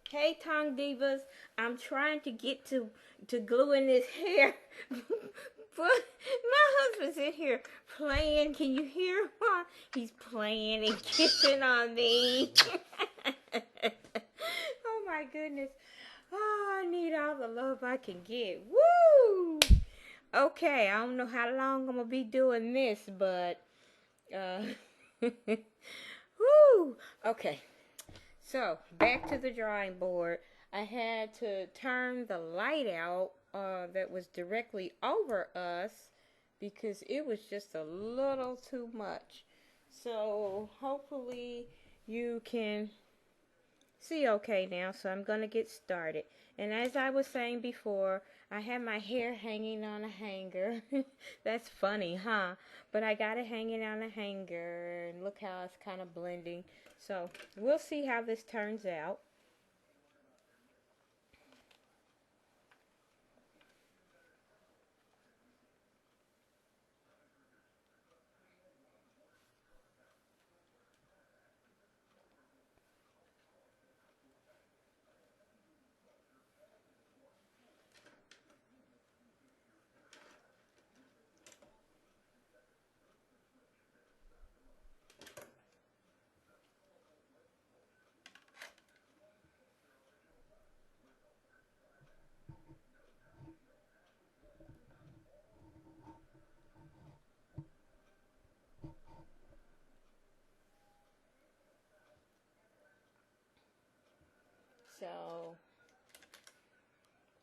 Hey, TangDivas, I'm trying to get to gluing this hair, but my husband's in here playing. Can you hear him? He's playing and kissing on me. Oh my goodness! Oh, I need all the love I can get. Woo! Okay, I don't know how long I'm gonna be doing this, but uh, woo! Okay. So, back to the drawing board. I had to turn the light out that was directly over us because it was just a little too much. So, hopefully you can see okay now. So, I'm going to get started. And as I was saying before, I have my hair hanging on a hanger. That's funny, huh? But I got it hanging on a hanger, and look how it's kind of blending. So we'll see how this turns out. So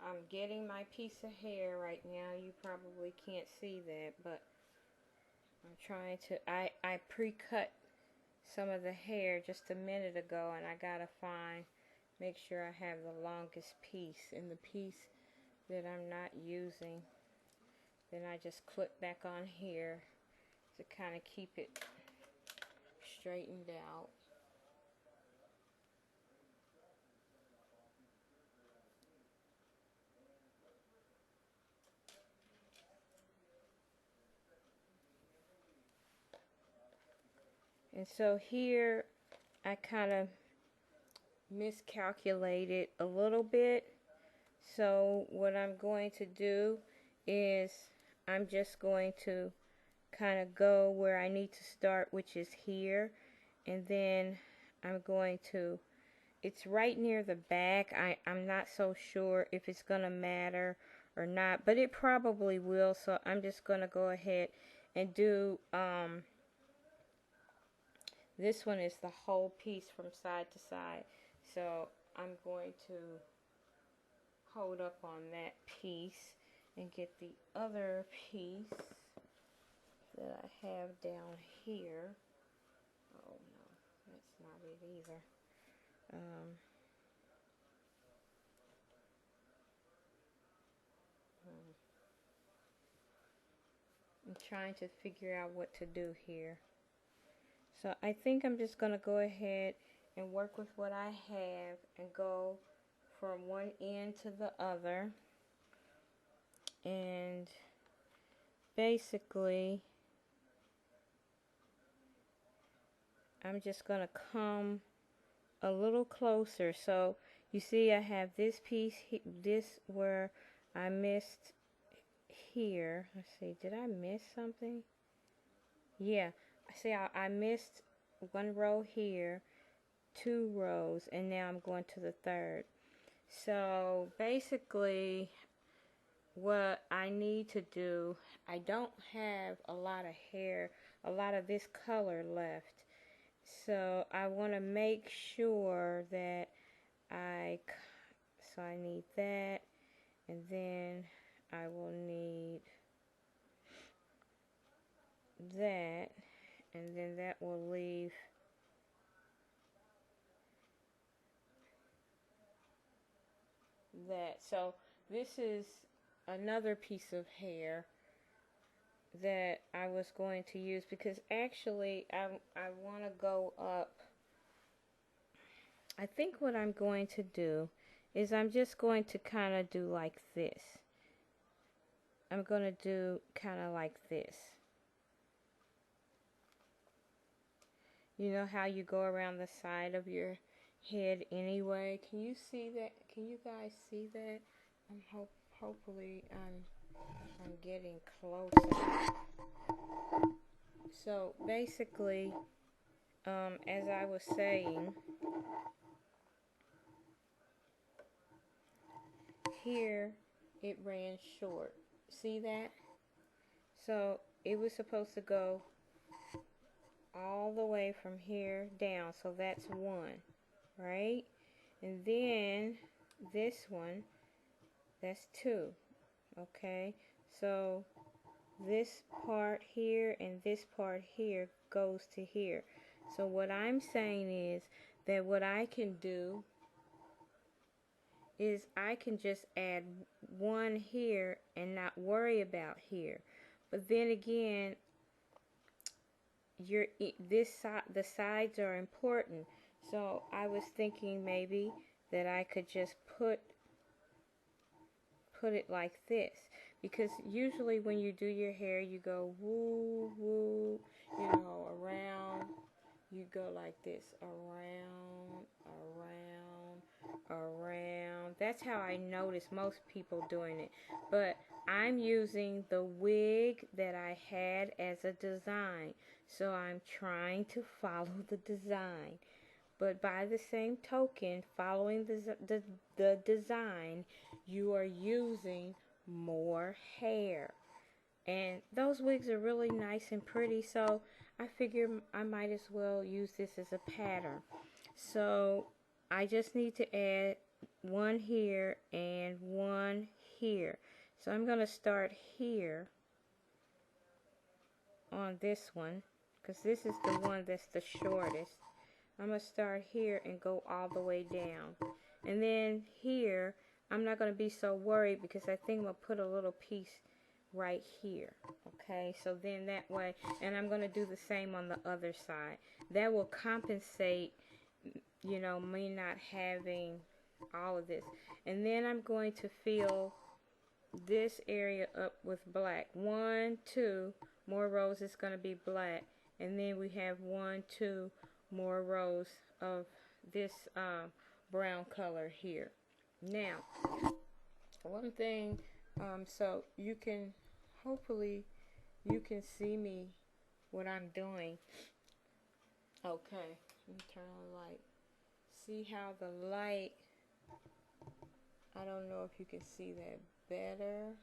I'm getting my piece of hair right now. You probably can't see that, but I'm trying to, I pre-cut some of the hair just a minute ago, and I gotta make sure I have the longest piece, and the piece that I'm not using, then I just clip back on here to kind of keep it straightened out. And so here I kind of miscalculated a little bit. So what I'm going to do is I'm just going to kind of go where I need to start, which is here. And then I'm going to, it's right near the back. I'm not so sure if it's going to matter or not, but it probably will. So I'm just going to go ahead and do, this one is the whole piece from side to side. So I'm going to hold up on that piece and get the other piece that I have down here. Oh no, that's not it either. I'm trying to figure out what to do here. So I think I'm just going to go ahead and work with what I have and go from one end to the other. And basically, I'm just going to come a little closer. So you see I have this piece, this where I missed here. Let's see, did I miss something? Yeah, see I missed one row here, 2 rows, and now I'm going to the third. So basically what I need to do, I don't have a lot of hair, a lot of this color left. So I want to make sure that so I need that, and then I will need that, and then that will leave that. So this is another piece of hair that I was going to use, because actually I want to go up. I think what I'm going to do is I'm just going to kind of do like this. I'm going to do kind of like this. You know how you go around the side of your head anyway. Can you see that? Can you guys see that? Hopefully I'm getting closer. So basically, as I was saying, here it ran short. See that? So it was supposed to go all the way from here down. So that's one, right? And then this one, that's two. Okay, so this part here and this part here goes to here. So what I'm saying is that what I can do is I can just add one here and not worry about here. But then again, the sides are important. So I was thinking maybe that I could just put it like this, because usually when you do your hair you go woo woo, you know, around, you go like this, around, around. That's how I notice most people doing it, but I'm using the wig that I had as a design, so I'm trying to follow the design. But by the same token, following the design, you are using more hair. And those wigs are really nice and pretty, so I figure I might as well use this as a pattern. So I just need to add one here and one here. So I'm going to start here on this one, because this is the one that's the shortest. I'm going to start here and go all the way down. And then here, I'm not going to be so worried because I think I'm going to put a little piece right here. Okay, so then that way, and I'm going to do the same on the other side. That will compensate, you know, me not having all of this. And then I'm going to fill this area up with black. 1, 2 more rows is going to be black. And then we have 1, 2 more rows of this brown color here. Now, one thing, so you can, hopefully you can see me what I'm doing. Okay, let me turn on the light. See how the light, I don't know if you can see that better.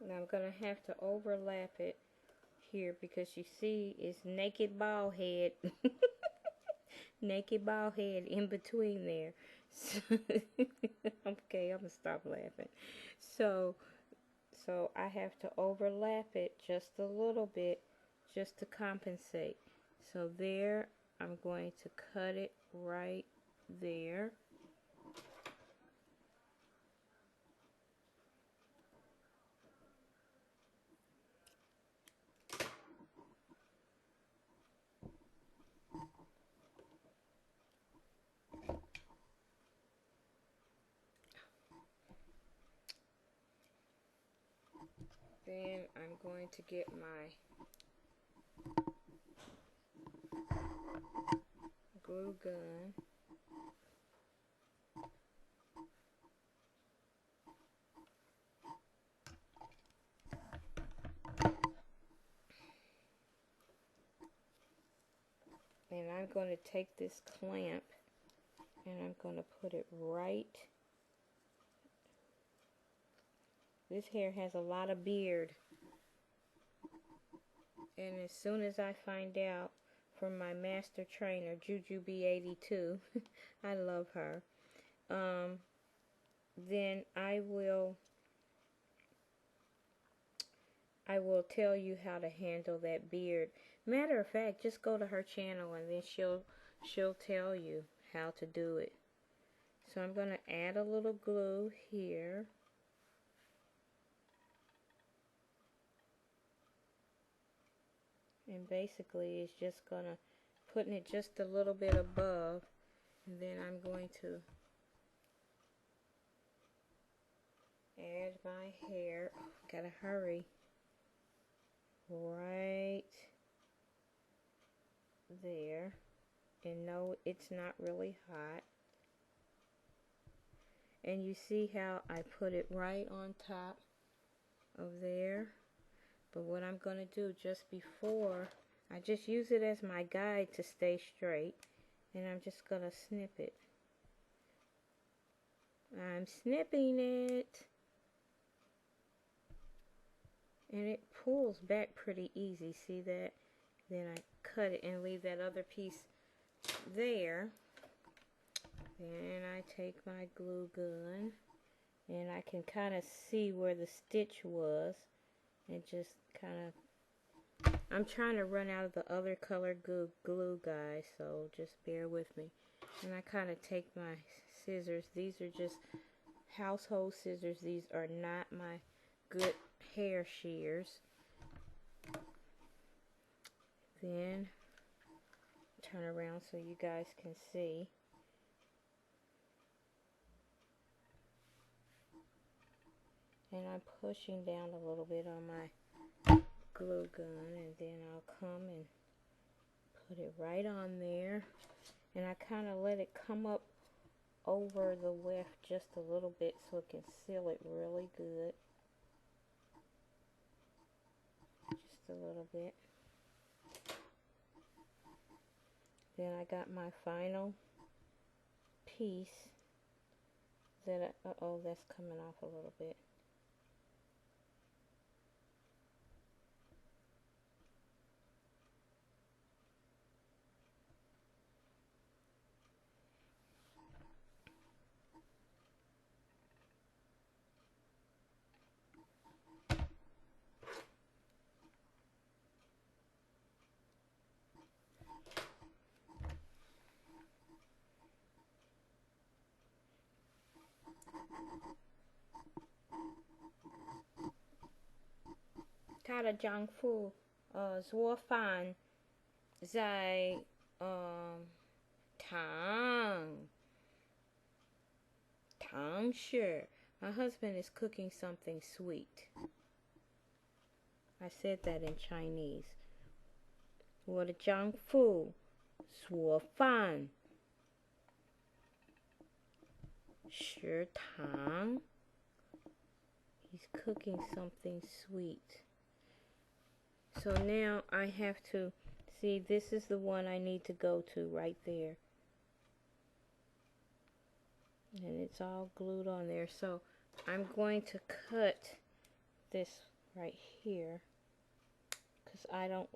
Now I'm going to have to overlap it here because you see it's naked bald head. Naked bald head in between there. So okay, I'm going to stop laughing. So I have to overlap it just a little bit just to compensate. So there, I'm going to cut it right there. Then I'm going to get my glue gun. And I'm going to take this clamp and I'm going to put it right. This hair has a lot of beard. And as soon as I find out from my master trainer, Jujube82, I love her, then I will tell you how to handle that beard. Matter of fact, just go to her channel and then she'll tell you how to do it. So I'm going to add a little glue here. And basically it's just going to putting it just a little bit above, and then I'm going to add my hair. Gotta hurry. Right there. And no, it's not really hot. And you see how I put it right on top of there. But what I'm going to do just before, I just use it as my guide to stay straight. And I'm just going to snip it. I'm snipping it. And it pulls back pretty easy. See that? Then I cut it and leave that other piece there. Then I take my glue gun. And I can kind of see where the stitch was. And just kind of, I'm trying to run out of the other colored glue, guys, so just bear with me. And I kind of take my scissors. These are just household scissors. These are not my good hair shears. Then turn around so you guys can see. And I'm pushing down a little bit on my glue gun, and then I'll come and put it right on there. And I kind of let it come up over the weft just a little bit so it can seal it really good. Just a little bit. Then I got my final piece that uh-oh, that's coming off a little bit. Ta da Jiang Fu, 做饭在唐氏. My husband is cooking something sweet. I said that in Chinese. 我的丈夫做饭食堂. He's cooking something sweet. So now I have to see, this is the one I need to go to right there. And it's all glued on there. So I'm going to cut this right here, because I don't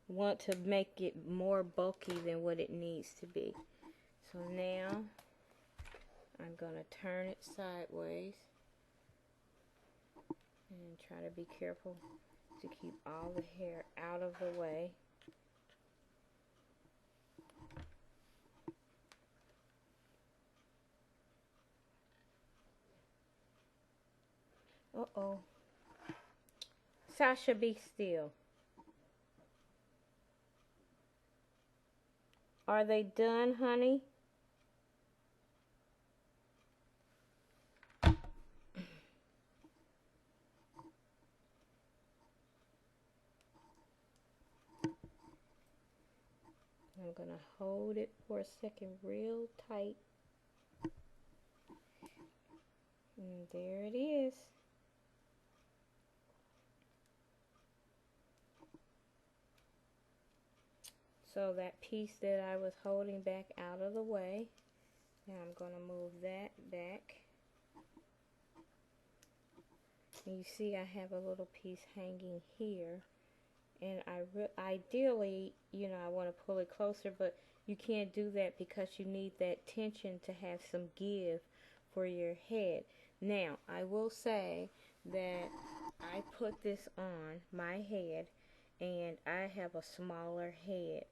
want to make it more bulky than what it needs to be. So now I'm going to turn it sideways and try to be careful to keep all the hair out of the way. Uh-oh. Sasha, be still. Are they done, honey? I'm going to hold it for a second real tight. And there it is. So that piece that I was holding back out of the way, now I'm going to move that back. And you see I have a little piece hanging here. And ideally, you know, I want to pull it closer, but you can't do that because you need that tension to have some give for your head. Now, I will say that I put this on my head, and I have a smaller head,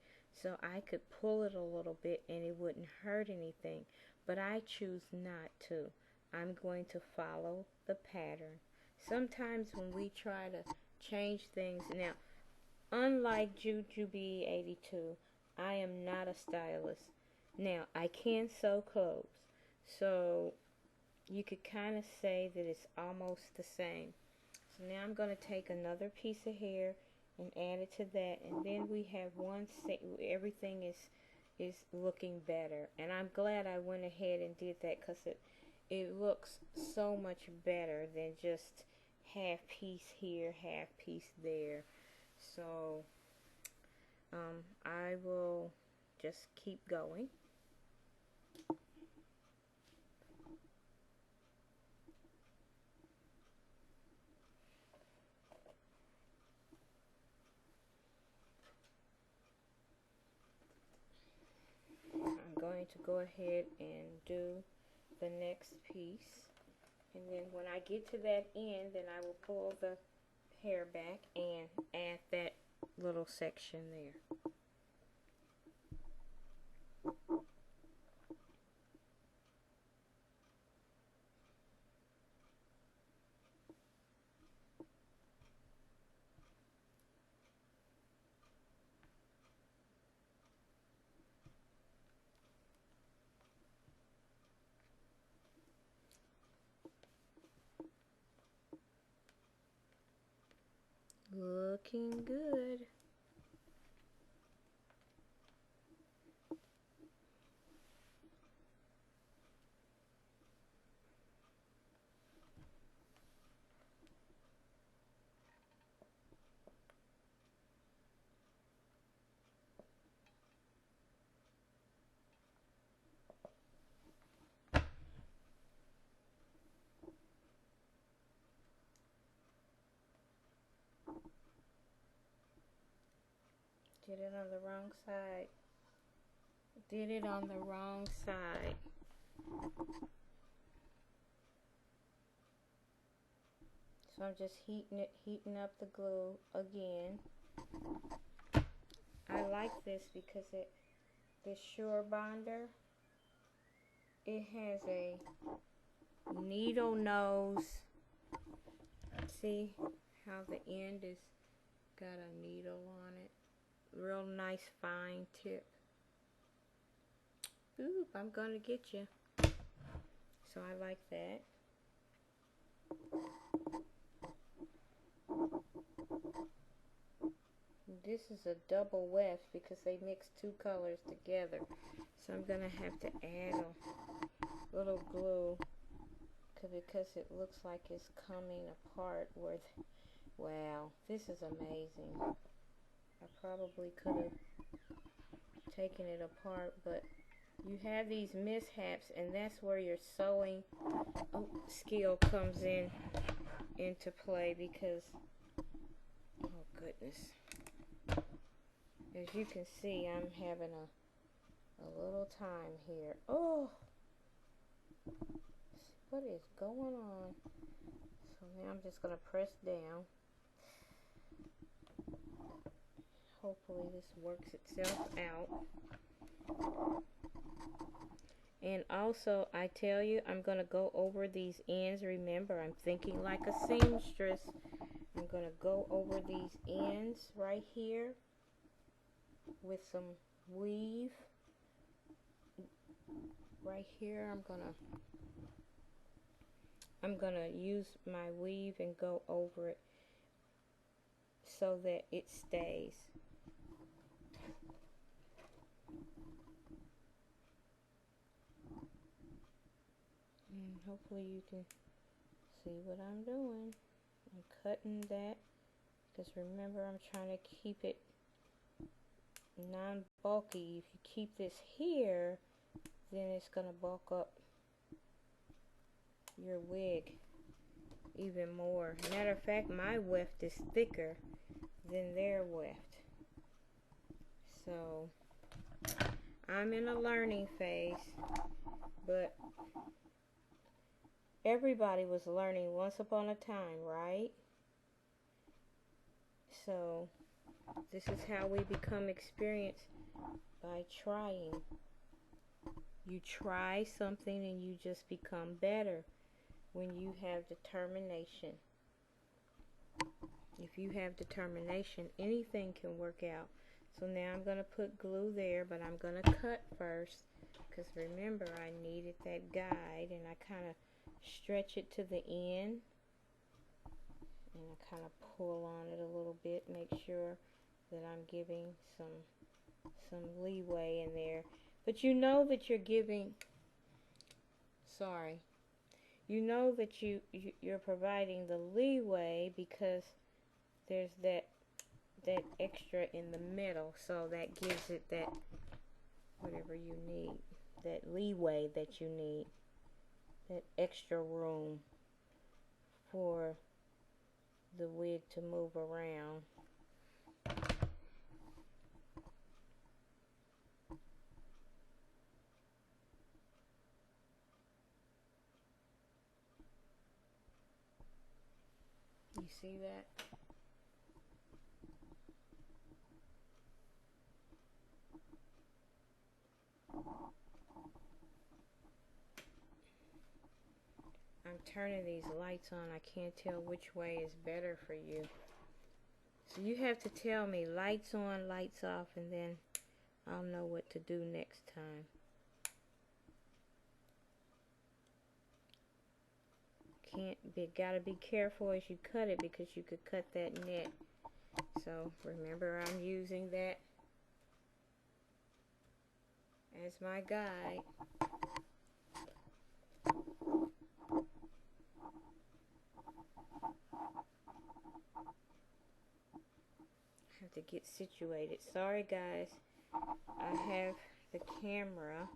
so I could pull it a little bit and it wouldn't hurt anything, but I choose not to. I'm going to follow the pattern. Sometimes when we try to change things, now, unlike Jujubee82, I am not a stylist. Now, I can sew clothes, so you could kind of say that it's almost the same. So now I'm going to take another piece of hair and add it to that, and then we have everything is looking better. And I'm glad I went ahead and did that, because it looks so much better than just half piece here, half piece there. So I will just keep going. I'm going to go ahead and do the next piece, and then when I get to that end, then I will pull the hair back and add that little section there. Looking good. Did it on the wrong side. Did it on the wrong side. So I'm just heating up the glue again. I like this because this Sure Bonder, it has a needle nose. See how the end is got a needle on it. Real nice fine tip. Oop, I'm gonna get you. So I like that. This is a double weft because they mix two colors together. So I'm gonna have to add a little glue because it looks like it's coming apart. Wow, this is amazing. I probably could have taken it apart, but you have these mishaps, and that's where your sewing skill comes in into play because, oh goodness, as you can see, I'm having a little time here. Oh, what is going on? So now I'm just going to press down. Hopefully this works itself out. And also, I tell you, I'm going to go over these ends. Remember, I'm thinking like a seamstress. I'm going to go over these ends right here with some weave. Right here, I'm going to use my weave and go over it so that it stays. And hopefully you can see what I'm doing. I'm cutting that because remember, I'm trying to keep it non-bulky. If you keep this here, then it's going to bulk up your wig even more. Matter of fact, my weft is thicker than their weft. So I'm in a learning phase, but everybody was learning once upon a time, right? So this is how we become experienced, by trying. You try something and you just become better when you have determination. If you have determination, anything can work out. So now I'm going to put glue there, but I'm going to cut first because remember, I needed that guide, and I kind of stretch it to the end, and I kind of pull on it a little bit, make sure that I'm giving some leeway in there. But you know that you're giving, you know that you're providing the leeway because there's that extra in the middle, so that gives it that whatever you need, that leeway that you need, that extra room for the wig to move around. You see that? I'm turning these lights on. I can't tell which way is better for you. So you have to tell me lights on, lights off, and then I'll know what to do next time. Gotta be careful as you cut it because you could cut that net. So remember, I'm using that as my guide. Have to get situated. Sorry guys, I have the camera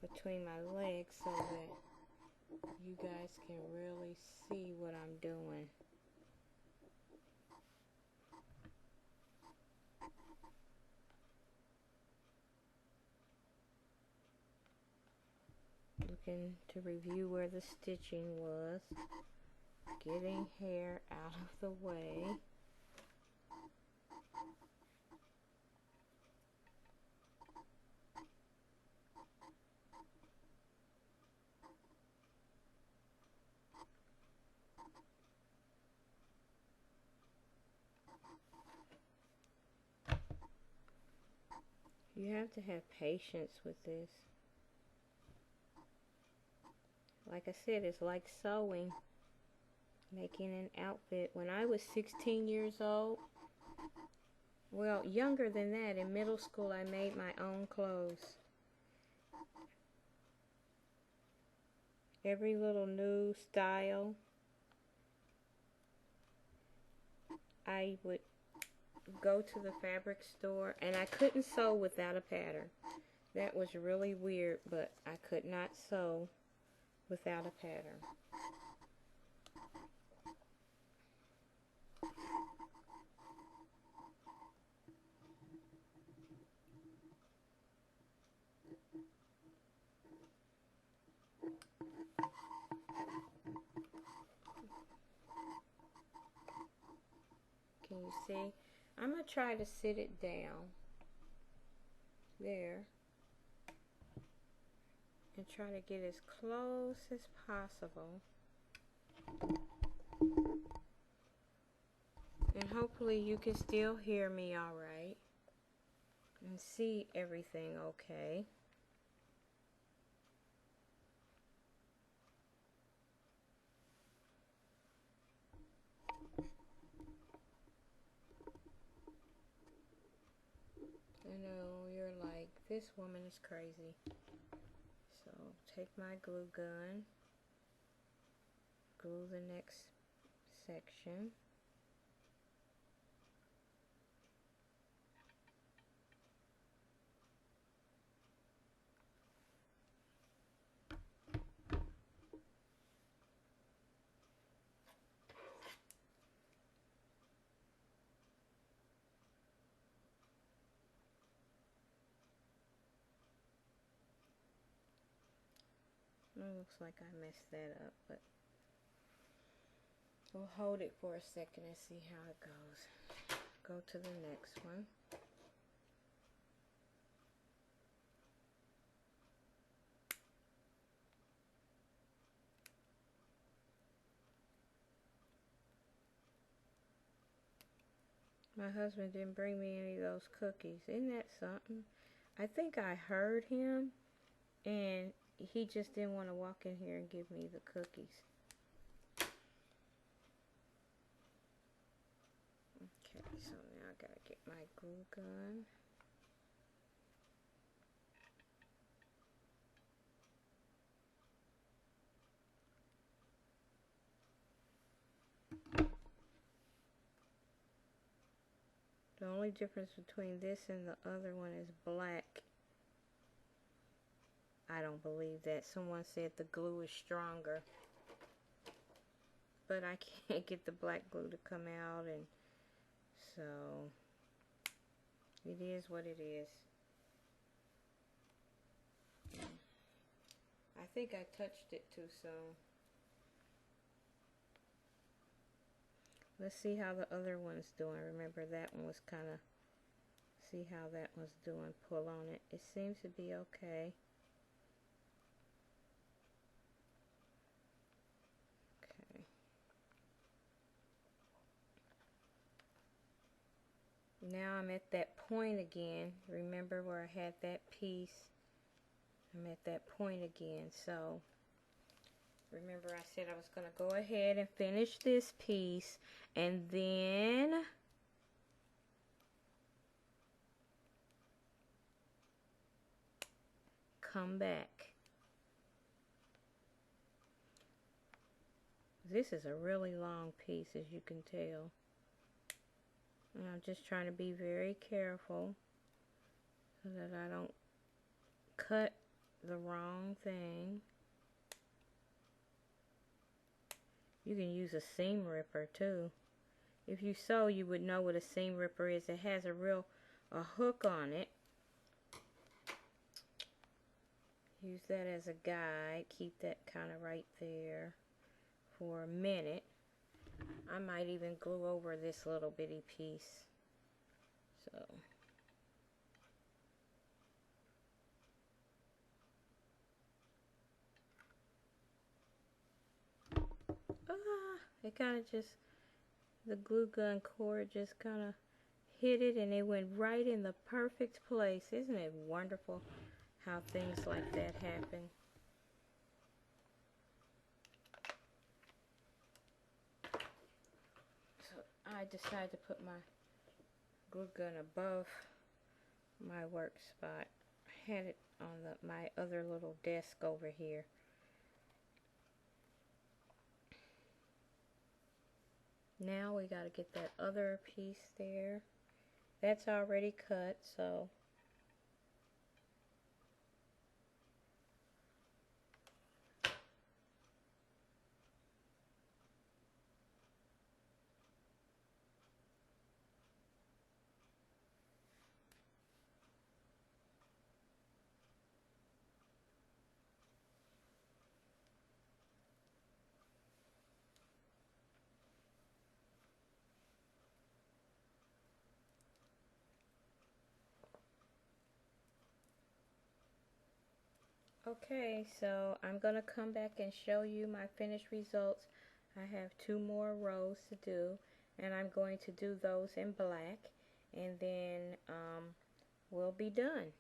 between my legs so that you guys can really see what I'm doing. Looking to review where the stitching was, getting hair out of the way. You have to have patience with this. Like I said, it's like sewing, making an outfit. When I was 16 years old, well, younger than that, in middle school, I made my own clothes. Every little new style, I would go to the fabric store, and I couldn't sew without a pattern. That was really weird, but I could not sew without a pattern. you see? I'm going to try to sit it down there and try to get as close as possible. And hopefully you can still hear me all right and see everything okay. I know you're like, this woman is crazy. So take my glue gun, glue the next section. It looks like I messed that up, but we'll hold it for a second and see how it goes. Go to the next one. My husband didn't bring me any of those cookies. Isn't that something? I think I heard him, and he just didn't want to walk in here and give me the cookies. Okay, so now I gotta get my glue gun. The only difference between this and the other one is black. I don't believe that. Someone said the glue is stronger. But I can't get the black glue to come out, and so it is what it is. I think I touched it too soon. Let's see how the other one's doing. Remember, that one was kind of, see how that one's doing. Pull on it. It seems to be okay. Okay. Now I'm at that point again. Remember where I had that piece? I'm at that point again. So remember I said I was going to go ahead and finish this piece and then come back. This is a really long piece, as you can tell. And I'm just trying to be very careful so that I don't cut the wrong thing. You can use a seam ripper too. If you sew, you would know what a seam ripper is. It has a hook on it. Use that as a guide. Keep that kind of right there for a minute. I might even glue over this little bitty piece. So it kind of just, the glue gun cord just kind of hit it and it went right in the perfect place. Isn't it wonderful how things like that happen? So I decided to put my glue gun above my work spot. I had it on my other little desk over here. Now we got to get that other piece there. That's already cut, so Okay, so I'm going to come back and show you my finished results. I have 2 more rows to do, and I'm going to do those in black, and then we'll be done.